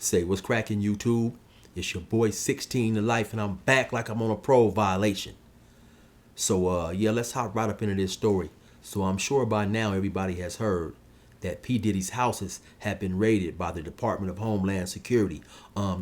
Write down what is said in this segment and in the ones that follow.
Say, what's cracking, YouTube? It's your boy 16 to life, and I'm back like I'm on a parole violation. So, yeah, let's hop right up into this story. So I'm sure by now everybody has heard that P. Diddy's houses have been raided by the Department of Homeland Security.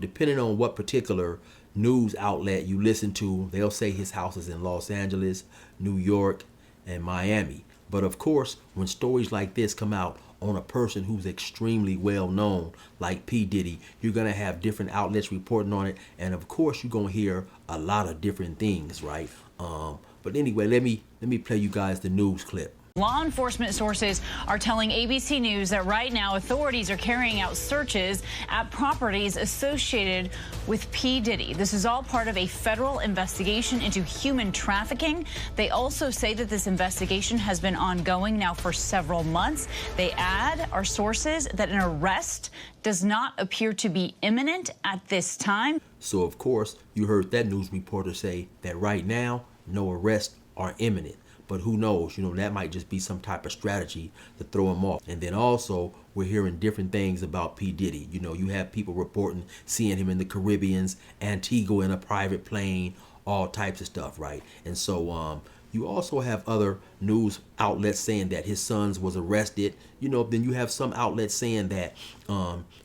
Depending on what particular news outlet you listen to, they'll say his house is in Los Angeles, New York, and Miami. But of course, when stories like this come out on a person who's extremely well known, like P. Diddy, you're gonna have different outlets reporting on it, and of course, you're gonna hear a lot of different things, right? But anyway, let me play you guys the news clip. Law enforcement sources are telling ABC News that right now authorities are carrying out searches at properties associated with P. Diddy. This is all part of a federal investigation into human trafficking. They also say that this investigation has been ongoing now for several months. They add, our sources, that an arrest does not appear to be imminent at this time. So, of course, you heard that news reporter say that right now, no arrests are imminent. But who knows, that might just be some type of strategy to throw him off. And then also, we're hearing different things about P. Diddy. You have people reporting seeing him in the Caribbeans, Antigua in a private plane, all types of stuff, right? And so you also have other news outlets saying that his sons was arrested. Then you have some outlets saying that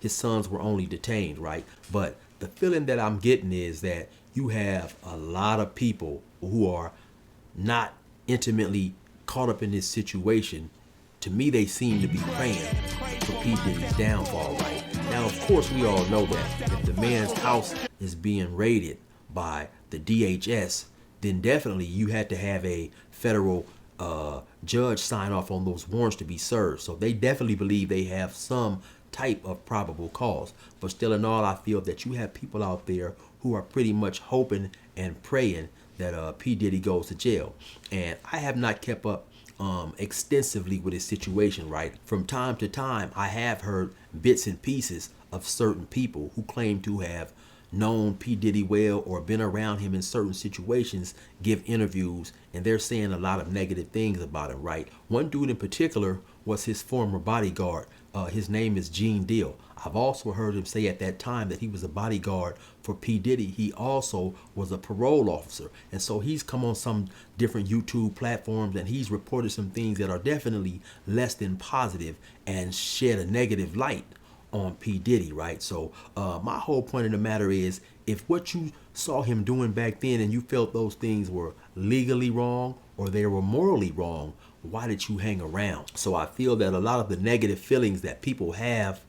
his sons were only detained, right? But the feeling that I'm getting is that you have a lot of people who are not intimately caught up in this situation. To me, they seem to be praying for P. Diddy's downfall, right? Now, of course, we all know that if the man's house is being raided by the DHS, then definitely you had to have a federal judge sign off on those warrants to be served. So they definitely believe they have some type of probable cause. But still in all, I feel that you have people out there who are pretty much hoping and praying that P. Diddy goes to jail. And I have not kept up extensively with his situation, right? From time to time, I have heard bits and pieces of certain people who claim to have known P. Diddy well or been around him in certain situations give interviews, and they're saying a lot of negative things about him, right? One dude in particular was his former bodyguard. His name is Gene Deal. I've also heard him say at that time that he was a bodyguard for P. Diddy. He also was a parole officer. And so he's come on some different YouTube platforms and he's reported some things that are definitely less than positive and shed a negative light on P. Diddy, right? So my whole point of the matter is, if what you saw him doing back then and you felt those things were legally wrong or they were morally wrong, why did you hang around? So I feel that a lot of the negative feelings that people have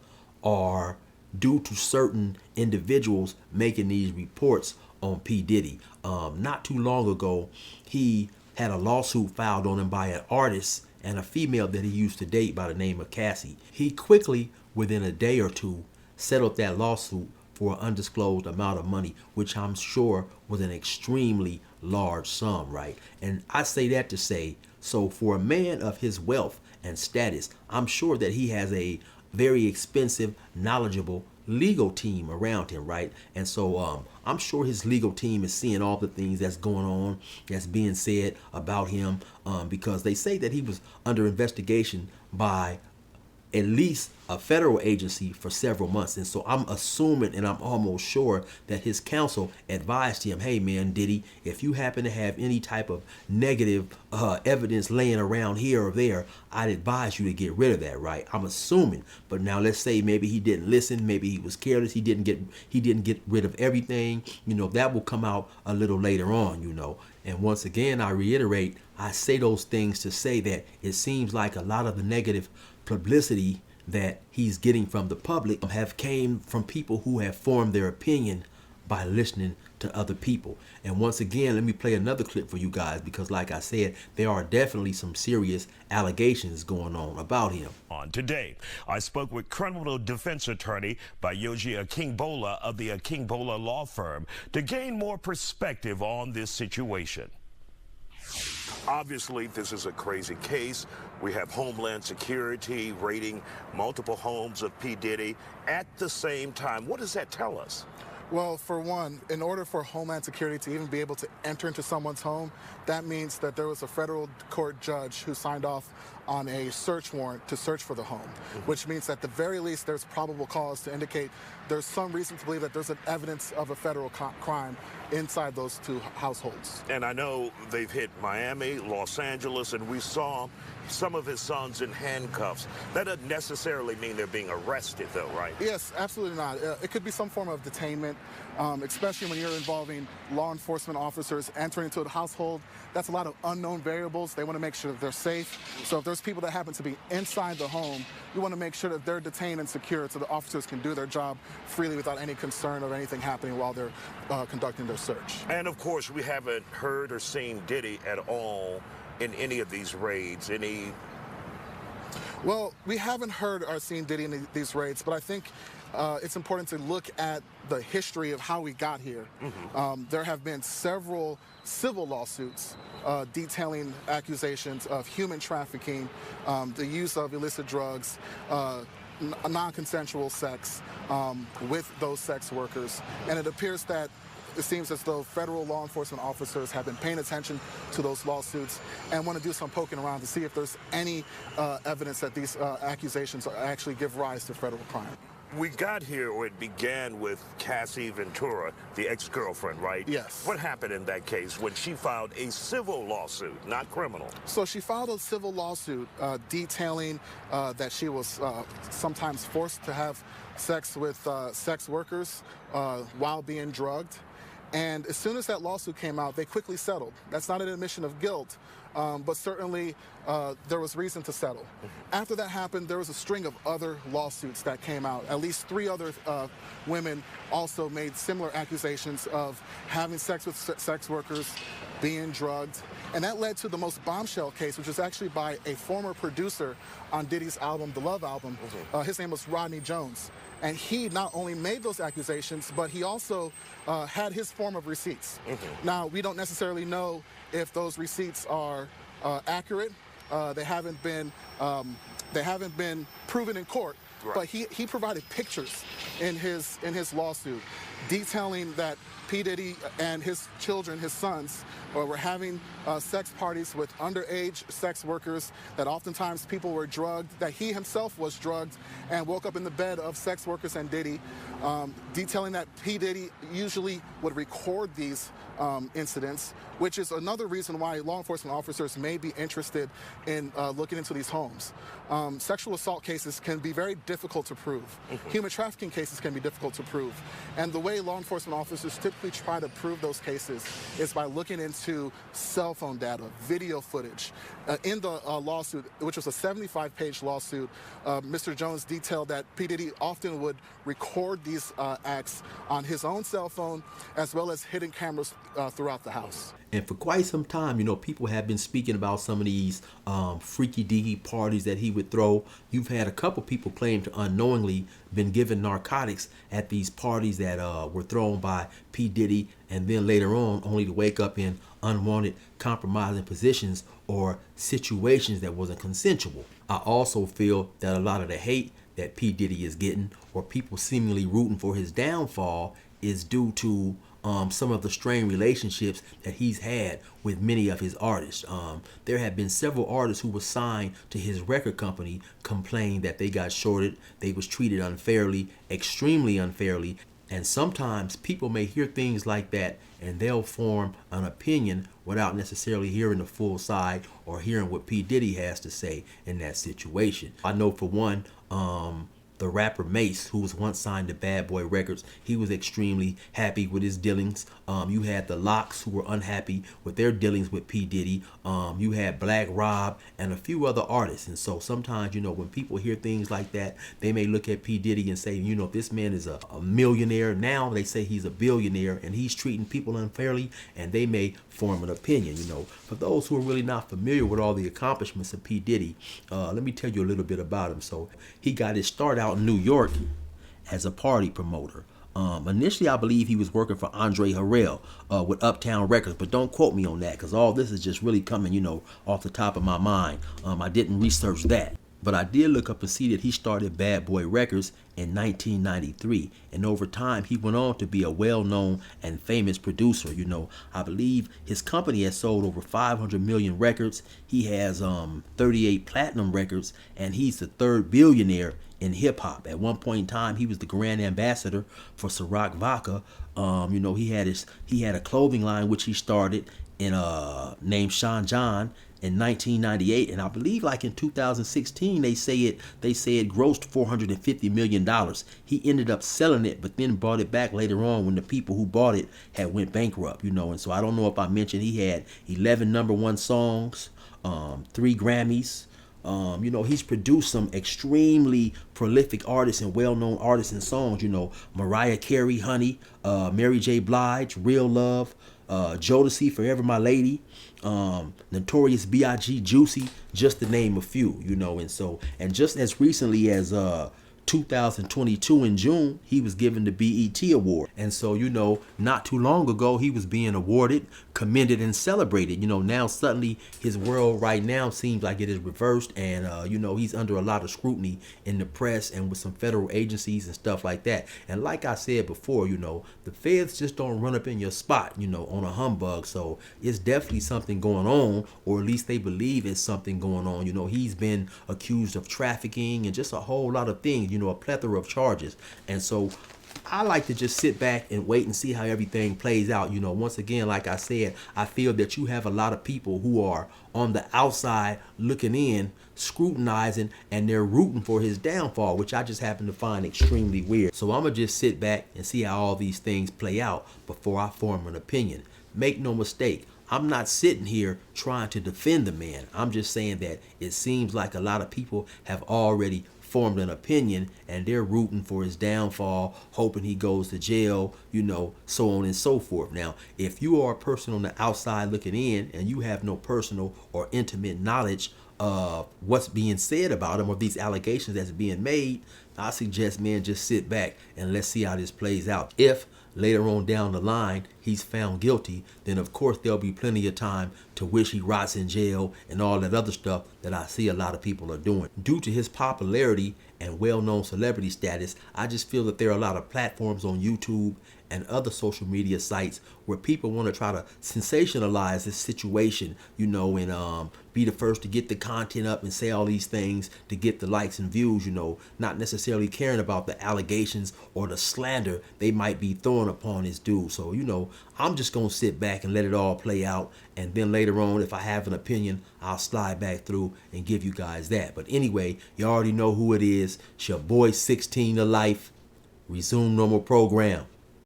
are due to certain individuals making these reports on P. Diddy. Not too long ago, he had a lawsuit filed on him by an artist and a female that he used to date by the name of Cassie. He quickly, within a day or two, settled that lawsuit for an undisclosed amount of money, which I'm sure was an extremely large sum, right? And I say that to say, so for a man of his wealth and status, I'm sure that he has a very expensive, knowledgeable legal team around him, right? And so I'm sure his legal team is seeing all the things that's going on, that's being said about him, because they say that he was under investigation by at least a federal agency for several months. And so I'm assuming and I'm almost sure that his counsel advised him, hey man, Diddy, if you happen to have any type of negative evidence laying around here or there, I'd advise you to get rid of that, right? I'm assuming. But now let's say maybe he didn't listen, maybe he was careless, he didn't get rid of everything. That will come out a little later on, And once again, I reiterate, I say those things to say that it seems like a lot of the negative publicity that he's getting from the public have came from people who have formed their opinion by listening to other people. And once again, let me play another clip for you guys, because like I said, there are definitely some serious allegations going on about him. On today, I spoke with criminal defense attorney Bayoji Akingbola of the Akingbola law firm to gain more perspective on this situation. Obviously, this is a crazy case. We have Homeland Security raiding multiple homes of P. Diddy at the same time. What does that tell us? Well, for one, in order for Homeland Security to even be able to enter into someone's home, that means that there was a federal court judge who signed off on a search warrant to search for the home, which means at the very least there's probable cause to indicate there's some reason to believe that there's an evidence of a federal crime inside those two households. And I know they've hit Miami, Los Angeles, and we saw some of his sons in handcuffs. That doesn't necessarily mean they're being arrested, though, right? Yes, absolutely not. It could be some form of detainment, especially when you're involving law enforcement officers entering into a household. That's a lot of unknown variables. They want to make sure that they're safe. So if there's people that happen to be inside the home, you want to make sure that they're detained and secured so the officers can do their job freely without any concern of anything happening while they're conducting their search. And of course, we haven't heard or seen Diddy at all in any of these raids. Well, we haven't heard or seen Diddy in these raids, but I think it's important to look at the history of how we got here. There have been several civil lawsuits detailing accusations of human trafficking, the use of illicit drugs, non-consensual sex with those sex workers. And it appears that it seems as though federal law enforcement officers have been paying attention to those lawsuits and want to do some poking around to see if there's any evidence that these accusations actually give rise to federal crime. We got here, or it began with Cassie Ventura, the ex-girlfriend, right? Yes. What happened in that case when she filed a civil lawsuit, not criminal? So she filed a civil lawsuit detailing that she was sometimes forced to have sex with sex workers while being drugged. And as soon as that lawsuit came out, they quickly settled. That's not an admission of guilt, but certainly there was reason to settle. After that happened, there was a string of other lawsuits that came out. At least 3 other women also made similar accusations of having sex with sex workers, being drugged. And that led to the most bombshell case, which was actually by a former producer on Diddy's album, The Love Album. His name was Rodney Jones. And he not only made those accusations, but he also had his form of receipts. Now, we don't necessarily know if those receipts are accurate. They haven't been proven in court. Right. But he provided pictures in his lawsuit detailing that P. Diddy and his children, his sons, were having sex parties with underage sex workers, that oftentimes people were drugged, that he himself was drugged and woke up in the bed of sex workers and Diddy, detailing that P. Diddy usually would record these incidents, which is another reason why law enforcement officers may be interested in looking into these homes. Sexual assault cases can be very difficult to prove. Human trafficking cases can be difficult to prove. And the way law enforcement officers typically try to prove those cases is by looking into cell phone data, video footage. In the lawsuit, which was a 75-page lawsuit, Mr. Jones detailed that P. Diddy often would record these acts on his own cell phone, as well as hidden cameras throughout the house. And for quite some time, people have been speaking about some of these freaky deaky parties that he would throw. You've had a couple people claim to unknowingly been given narcotics at these parties that were thrown by P. Diddy, and then later on only to wake up in unwanted compromising positions or situations that wasn't consensual. I also feel that a lot of the hate that P. Diddy is getting, or people seemingly rooting for his downfall, is due to some of the strained relationships that he's had with many of his artists. There have been several artists who were signed to his record company complained that they got shorted, they was treated unfairly, extremely unfairly, and sometimes people may hear things like that and they'll form an opinion without necessarily hearing the full side or hearing what P. Diddy has to say in that situation. I know for one, the rapper Mace, who was once signed to Bad Boy Records, he was extremely happy with his dealings. You had the Locks, who were unhappy with their dealings with P. Diddy. You had Black Rob and a few other artists. And so sometimes, when people hear things like that, they may look at P. Diddy and say, if this man is a millionaire, now they say he's a billionaire and he's treating people unfairly, and they may form an opinion. For those who are really not familiar with all the accomplishments of P. Diddy, let me tell you a little bit about him. So he got his start out in New York as a party promoter. Initially, I believe he was working for Andre Harrell with Uptown Records, but don't quote me on that because all this is just really coming, off the top of my mind. I didn't research that. But I did look up and see that he started Bad Boy Records in 1993, and over time he went on to be a well-known and famous producer. You know, I believe his company has sold over 500 million records. He has 38 platinum records, and he's the third billionaire in hip-hop. At one point in time, he was the grand ambassador for Ciroc Vodka. You know, he had a clothing line which he started in named Sean John in 1998, and I believe like in 2016 they say it grossed $450 million. He ended up selling it, but then bought it back later on when the people who bought it had went bankrupt, you know. And so I don't know if I mentioned he had 11 #1 songs, 3 Grammys. You know, he's produced some extremely prolific artists and well-known artists and songs, you know, Mariah Carey, Honey, Mary J. Blige, Real Love, Jodeci, Forever My Lady, Notorious B.I.G., Juicy, just to name a few, you know. And so, and just as recently as 2022 in June, he was given the BET Award. And so, you know, not too long ago, he was being awarded, commended, and celebrated. You know, now suddenly his world right now seems like it is reversed, and, you know, he's under a lot of scrutiny in the press and with some federal agencies and stuff like that. And like I said before, you know, the feds just don't run up in your spot, you know, on a humbug. So it's definitely something going on, or at least they believe it's something going on. You know, he's been accused of trafficking and just a whole lot of things, you know, a plethora of charges. And so I like to just sit back and wait and see how everything plays out. You know, once again, like I said, I feel that you have a lot of people who are on the outside looking in, scrutinizing, and they're rooting for his downfall, which I just happen to find extremely weird. So I'm gonna just sit back and see how all these things play out before I form an opinion. Make no mistake, I'm not sitting here trying to defend the man. I'm just saying that it seems like a lot of people have already formed an opinion and they're rooting for his downfall, hoping he goes to jail, you know, so on and so forth. Now, if you are a person on the outside looking in and you have no personal or intimate knowledge of what's being said about him or these allegations that's being made, I suggest, man, just sit back and let's see how this plays out. If later on down the line he's found guilty, then of course there'll be plenty of time to wish he rots in jail and all that other stuff that I see a lot of people are doing. Due to his popularity and well-known celebrity status, I just feel that there are a lot of platforms on YouTube and other social media sites where people want to try to sensationalize this situation, you know, and be the first to get the content up and say all these things to get the likes and views, you know, not necessarily caring about the allegations or the slander they might be throwing upon this dude. So, you know, I'm just going to sit back and let it all play out. And then later on, if I have an opinion, I'll slide back through and give you guys that. But anyway, you already know who it is. It's your boy 16 to Life. Resume normal program.